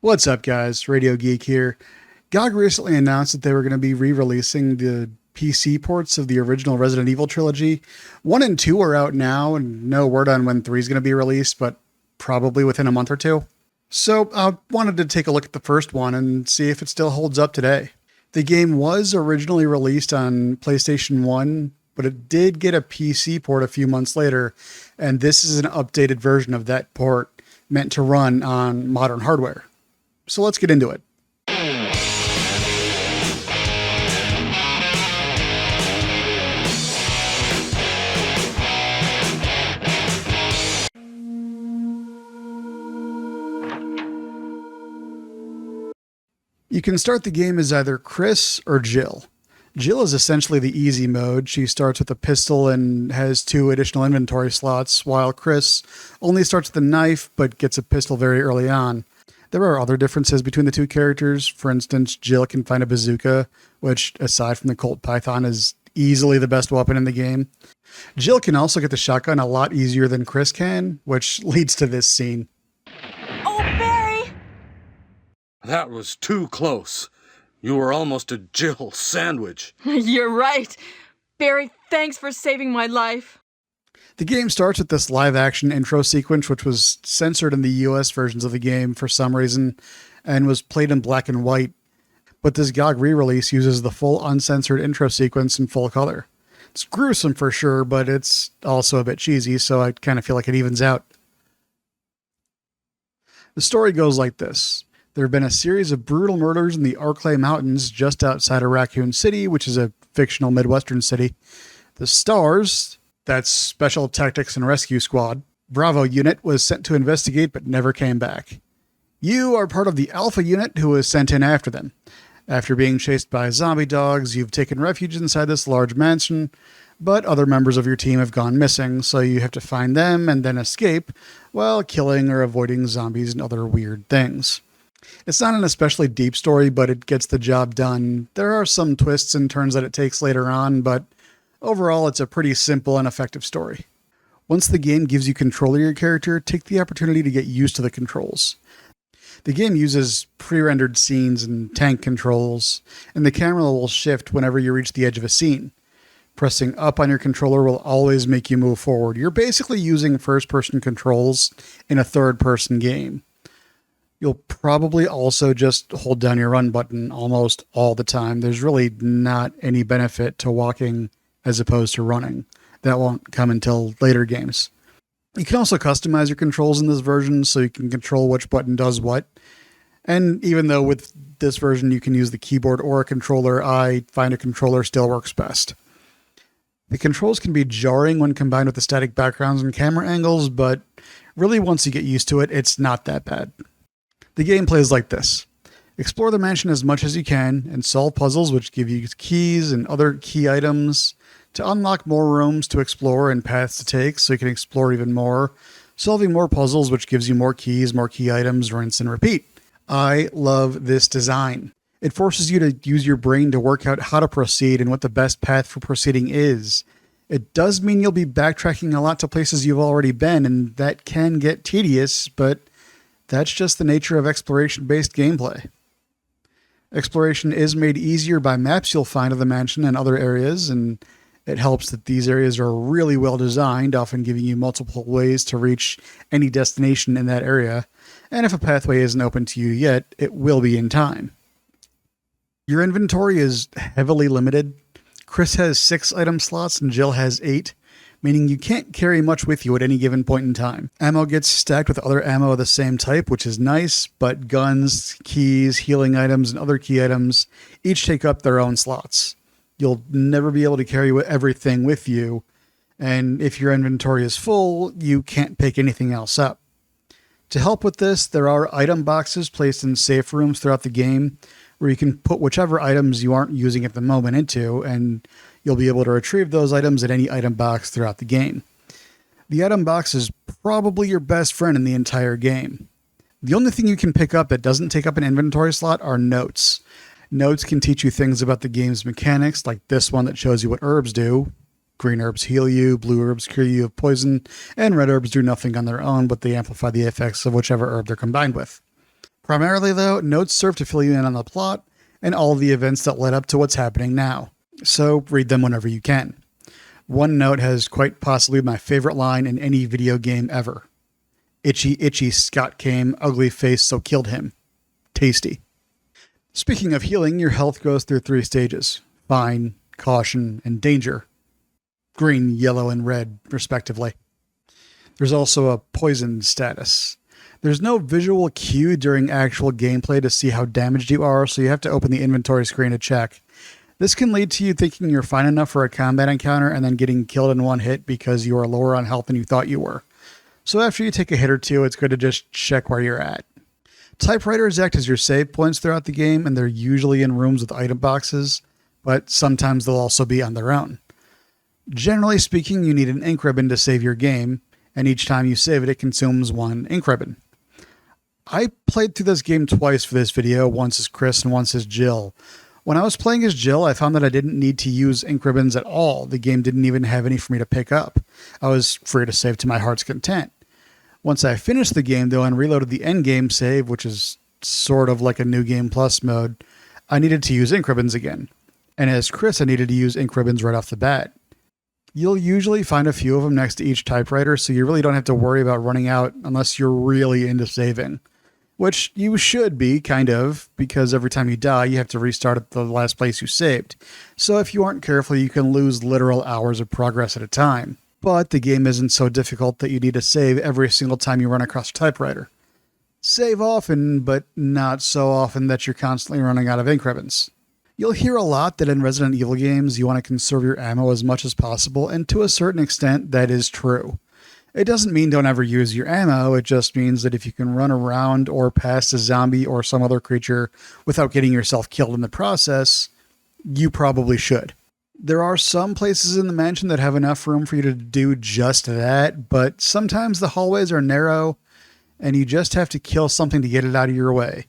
What's up, guys? Radio Geek here. GOG recently announced that they were going to be re-releasing the PC ports of the original Resident Evil trilogy. 1 and 2 are out now, and no word on when 3 is going to be released, but probably within a month or two. So I wanted to take a look at the first one and see if it still holds up today. The game was originally released on PlayStation 1, but it did get a PC port a few months later, and this is an updated version of that port meant to run on modern hardware. So let's get into it. You can start the game as either Chris or Jill. Jill is essentially the easy mode. She starts with a pistol and has 2 additional inventory slots, while Chris only starts with a knife but gets a pistol very early on. There are other differences between the two characters. For instance, Jill can find a bazooka, which, aside from the Colt Python, is easily the best weapon in the game. Jill can also get the shotgun a lot easier than Chris can, which leads to this scene. Oh, Barry! That was too close. You were almost a Jill sandwich. You're right. Barry, thanks for saving my life. The game starts with this live-action intro sequence, which was censored in the US versions of the game for some reason, and was played in black and white. But this GOG re-release uses the full uncensored intro sequence in full color. It's gruesome for sure, but it's also a bit cheesy, so I kind of feel like it evens out. The story goes like this. There have been a series of brutal murders in the Arklay Mountains just outside of Raccoon City, which is a fictional Midwestern city. The STARS, that's Special Tactics and Rescue Squad, Bravo unit, was sent to investigate but never came back. You are part of the Alpha unit who was sent in after them. After being chased by zombie dogs, you've taken refuge inside this large mansion, but other members of your team have gone missing, so you have to find them and then escape while killing or avoiding zombies and other weird things. It's not an especially deep story, but it gets the job done. There are some twists and turns that it takes later on, but overall it's a pretty simple and effective story. Once the game gives you control of your character, take the opportunity to get used to the controls. The game uses pre-rendered scenes and tank controls, and the camera will shift whenever you reach the edge of a scene. Pressing up on your controller will always make you move forward. You're basically using first-person controls in a third-person game. You'll probably also just hold down your run button almost all the time. There's really not any benefit to walking as opposed to running. That won't come until later games. You can also customize your controls in this version so you can control which button does what. And even though with this version you can use the keyboard or a controller, I find a controller still works best. The controls can be jarring when combined with the static backgrounds and camera angles, but really once you get used to it, it's not that bad. The game plays like this. Explore the mansion as much as you can and solve puzzles which give you keys and other key items to unlock more rooms to explore and paths to take so you can explore even more, solving more puzzles which gives you more keys, more key items, rinse and repeat. I love this design. It forces you to use your brain to work out how to proceed and what the best path for proceeding is. It does mean you'll be backtracking a lot to places you've already been, and that can get tedious, but that's just the nature of exploration-based gameplay. Exploration is made easier by maps you'll find of the mansion and other areas, and it helps that these areas are really well designed, often giving you multiple ways to reach any destination in that area, and if a pathway isn't open to you yet, it will be in time. Your inventory is heavily limited. Chris has 6 item slots and Jill has 8. Meaning you can't carry much with you at any given point in time. Ammo gets stacked with other ammo of the same type, which is nice, but guns, keys, healing items, and other key items each take up their own slots. You'll never be able to carry everything with you, and if your inventory is full, you can't pick anything else up. To help with this, there are item boxes placed in safe rooms throughout the game, where you can put whichever items you aren't using at the moment into, and you'll be able to retrieve those items at any item box throughout the game. The item box is probably your best friend in the entire game. The only thing you can pick up that doesn't take up an inventory slot are notes. Notes can teach you things about the game's mechanics, like this one that shows you what herbs do. Green herbs heal you, blue herbs cure you of poison, and red herbs do nothing on their own, but they amplify the effects of whichever herb they're combined with. Primarily, though, notes serve to fill you in on the plot and all the events that led up to what's happening now, so read them whenever you can. One note has quite possibly my favorite line in any video game ever. Itchy, itchy, Scott came, ugly face, so killed him. Tasty. Speaking of healing, your health goes through 3 stages: fine, caution, and danger. Green, yellow, and red, respectively. There's also a poison status. There's no visual cue during actual gameplay to see how damaged you are, so you have to open the inventory screen to check. This can lead to you thinking you're fine enough for a combat encounter and then getting killed in one hit because you are lower on health than you thought you were. So after you take a hit or two, it's good to just check where you're at. Typewriters act as your save points throughout the game, and they're usually in rooms with item boxes, but sometimes they'll also be on their own. Generally speaking, you need an ink ribbon to save your game, and each time you save it, it consumes 1 ink ribbon. I played through this game twice for this video, once as Chris and once as Jill. When I was playing as Jill, I found that I didn't need to use ink ribbons at all. The game didn't even have any for me to pick up. I was free to save to my heart's content. Once I finished the game, though, and reloaded the endgame save, which is sort of like a New Game Plus mode, I needed to use ink ribbons again. And as Chris, I needed to use ink ribbons right off the bat. You'll usually find a few of them next to each typewriter, so you really don't have to worry about running out unless you're really into saving. Which you should be, kind of, because every time you die, you have to restart at the last place you saved. So if you aren't careful, you can lose literal hours of progress at a time. But the game isn't so difficult that you need to save every single time you run across a typewriter. Save often, but not so often that you're constantly running out of ink ribbons. You'll hear a lot that in Resident Evil games, you want to conserve your ammo as much as possible, and to a certain extent, that is true. It doesn't mean don't ever use your ammo, it just means that if you can run around or past a zombie or some other creature without getting yourself killed in the process, you probably should. There are some places in the mansion that have enough room for you to do just that, but sometimes the hallways are narrow and you just have to kill something to get it out of your way.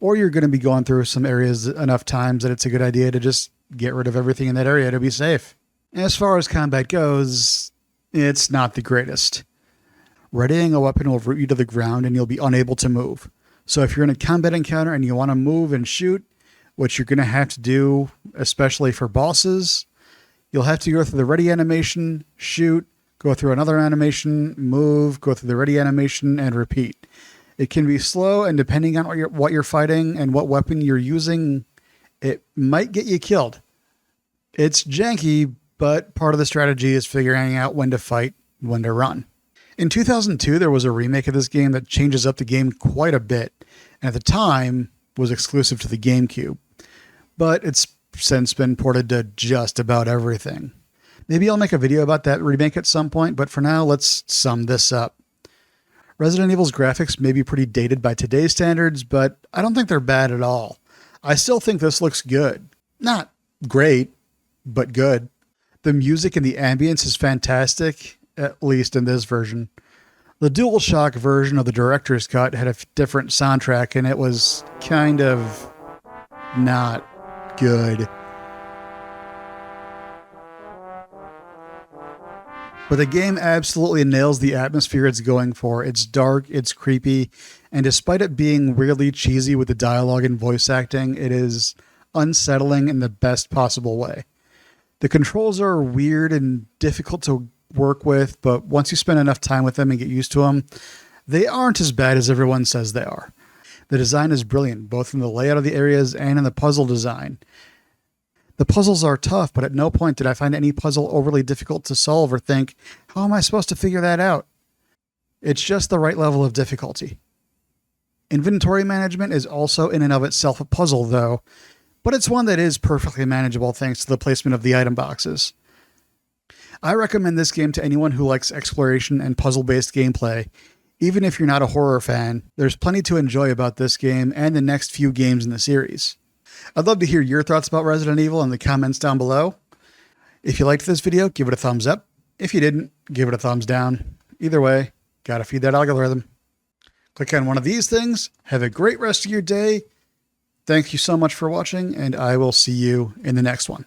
Or you're going to be going through some areas enough times that it's a good idea to just get rid of everything in that area to be safe. As far as combat goes, it's not the greatest. Readying a weapon will root you to the ground and you'll be unable to move. So if you're in a combat encounter and you want to move and shoot, which you're going to have to do, especially for bosses, you'll have to go through the ready animation, shoot, go through another animation, move, go through the ready animation, and repeat. It can be slow, and depending on what you're fighting and what weapon you're using, it might get you killed. It's janky, but part of the strategy is figuring out when to fight, when to run. In 2002, there was a remake of this game that changes up the game quite a bit, and at the time was exclusive to the GameCube. But it's since been ported to just about everything. Maybe I'll make a video about that remake at some point, but for now, let's sum this up. Resident Evil's graphics may be pretty dated by today's standards, but I don't think they're bad at all. I still think this looks good. Not great, but good. The music and the ambience is fantastic, at least in this version. The DualShock version of the director's cut had a different soundtrack, and it was kind of not good. But the game absolutely nails the atmosphere it's going for. It's dark, it's creepy, and despite it being weirdly cheesy with the dialogue and voice acting, it is unsettling in the best possible way. The controls are weird and difficult to work with, but once you spend enough time with them and get used to them, they aren't as bad as everyone says they are. The design is brilliant, both in the layout of the areas and in the puzzle design. The puzzles are tough, but at no point did I find any puzzle overly difficult to solve or think, how am I supposed to figure that out? It's just the right level of difficulty. Inventory management is also in and of itself a puzzle, though, but it's one that is perfectly manageable thanks to the placement of the item boxes. I recommend this game to anyone who likes exploration and puzzle-based gameplay. Even if you're not a horror fan, there's plenty to enjoy about this game and the next few games in the series. I'd love to hear your thoughts about Resident Evil in the comments down below. If you liked this video, give it a thumbs up. If you didn't, give it a thumbs down. Either way, gotta feed that algorithm. Click on one of these things. Have a great rest of your day. Thank you so much for watching, and I will see you in the next one.